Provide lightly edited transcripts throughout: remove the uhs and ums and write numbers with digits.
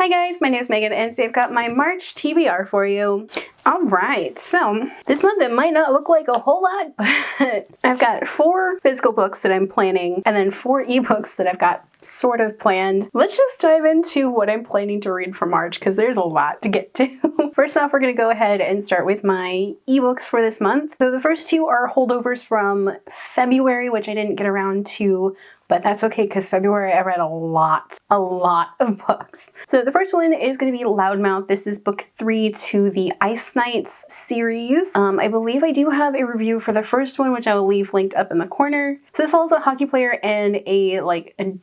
Hi guys, my name is Megan and today I've got my March TBR for you. Alright, so this month it might not look like a whole lot, but I've got 4 physical books that I'm planning and then 4 ebooks that I've got sort of planned. Let's just dive into what I'm planning to read for March because there's a lot to get to. First off, we're going to go ahead and start with my ebooks for this month. So the first 2 are holdovers from February, which I didn't get around to, but that's okay because February I read a lot of books. So the first one is going to be Loudmouth. This is book 3 to the Ice Knights series. I believe I do have a review for the first one, which I will leave linked up in the corner. So this follows a hockey player and a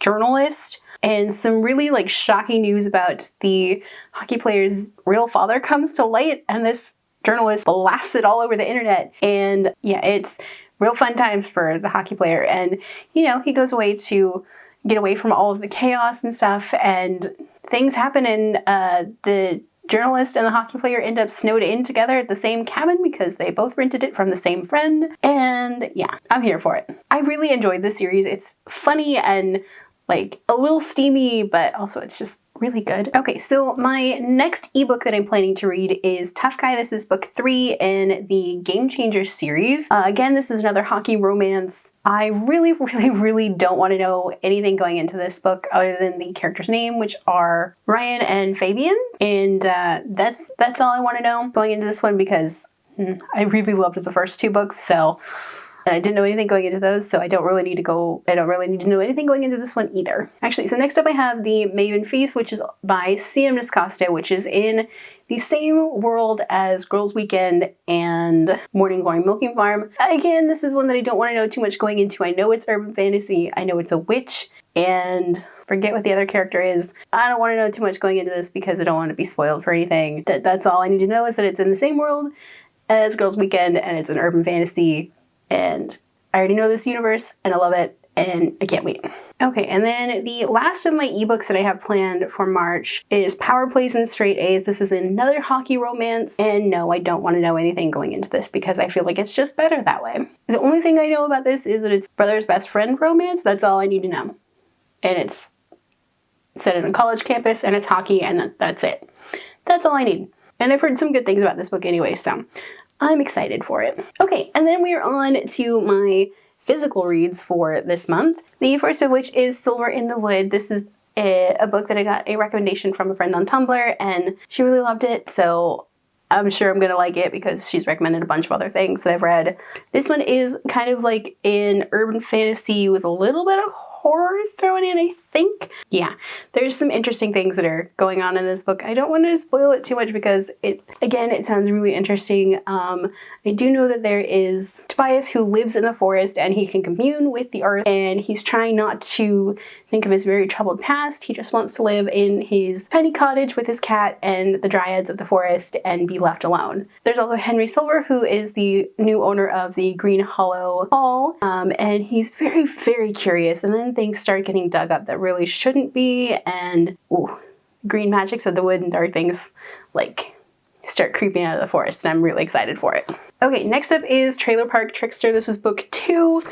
journalist, and some really shocking news about the hockey player's real father comes to light, and this journalist blasts it all over the internet. And yeah, it's real fun times for the hockey player, and he goes away to get away from all of the chaos and stuff, and things happen, and the journalist and the hockey player end up snowed in together at the same cabin because they both rented it from the same friend. And yeah, I'm here for it. I really enjoyed this series. It's funny and a little steamy, but also it's just really good. Okay, so my next ebook that I'm planning to read is Tough Guy. This is book 3 in the Game Changer series. Again, this is another hockey romance. I really don't want to know anything going into this book other than the character's name, which are Ryan and Fabian. And that's all I want to know going into this one because I really loved the first 2 books, so and I didn't know anything going into those, so I don't really need to know anything going into this one either. Actually, so next up I have The Maven Feast, which is by C.M. Niscosta, which is in the same world as Girls Weekend and Morning Glory Milking Farm. Again, this is one that I don't want to know too much going into. I know it's urban fantasy, I know it's a witch, and forget what the other character is. I don't want to know too much going into this because I don't want to be spoiled for anything. That's all I need to know is that it's in the same world as Girls Weekend and it's an urban fantasy. And I already know this universe and I love it and I can't wait. Okay, and then the last of my ebooks that I have planned for March is Power Plays and Straight A's. This is another hockey romance, and no, I don't want to know anything going into this because I feel like it's just better that way. The only thing I know about this is that it's brother's best friend romance. That's all I need to know. And it's set in a college campus and it's hockey and that's it. That's all I need. And I've heard some good things about this book anyway, so I'm excited for it. Okay, and then we are on to my physical reads for this month. The first of which is Silver in the Wood. This is a book that I got a recommendation from a friend on Tumblr, and she really loved it, so I'm sure I'm gonna like it because she's recommended a bunch of other things that I've read. This one is kind of like an urban fantasy with a little bit of horror thrown in, I think. Yeah, there's some interesting things that are going on in this book. I don't want to spoil it too much because it sounds really interesting. I do know that there is Tobias who lives in the forest and he can commune with the earth, and he's trying not to think of his very troubled past. He just wants to live in his tiny cottage with his cat and the dryads of the forest and be left alone. There's also Henry Silver, who is the new owner of the Green Hollow Hall, and he's very curious, and then things start getting dug up that really shouldn't be, and green magics of the wood and dark things start creeping out of the forest, and I'm really excited for it. Okay, next up is Trailer Park Trickster. This is book 2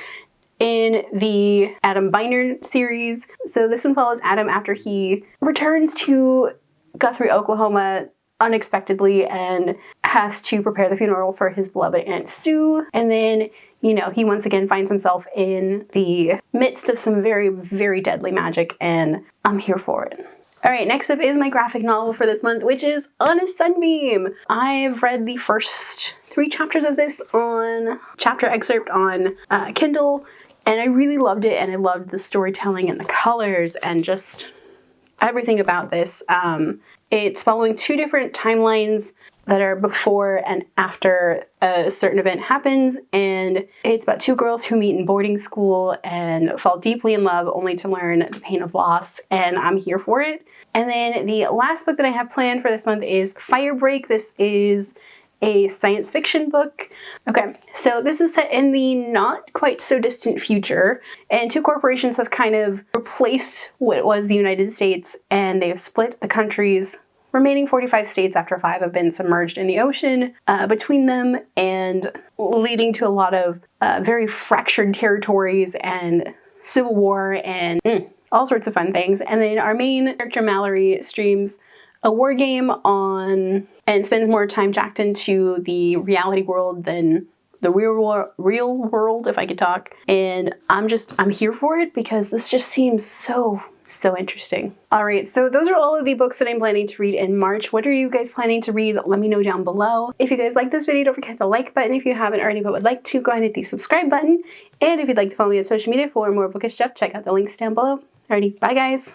in the Adam Biner series. So this one follows Adam after he returns to Guthrie, Oklahoma unexpectedly and has to prepare the funeral for his beloved Aunt Sue, and then he once again finds himself in the midst of some very deadly magic, and I'm here for it. Alright, next up is my graphic novel for this month, which is On a Sunbeam. I've read the first 3 chapters of this on chapter excerpt on Kindle, and I really loved it, and I loved the storytelling and the colors and just everything about this. It's following 2 different timelines that are before and after a certain event happens, and it's about 2 girls who meet in boarding school and fall deeply in love only to learn the pain of loss, and I'm here for it. And then the last book that I have planned for this month is Firebreak. This is a science fiction book. Okay, so this is set in the not quite so distant future, and 2 corporations have kind of replaced what was the United States, and they've split the country's remaining 45 states after 5 have been submerged in the ocean between them, and leading to a lot of very fractured territories and civil war and all sorts of fun things. And then our main character, Mallory, streams a war game on and spends more time jacked into the reality world than the real world, if I could talk. And I'm here for it because this just seems so interesting. All right, so those are all of the books that I'm planning to read in March. What are you guys planning to read? Let me know down below. If you guys like this video, don't forget the like button if you haven't already but would like to. Go ahead and hit the subscribe button. And if you'd like to follow me on social media for more bookish stuff, check out the links down below. Alrighty, bye guys.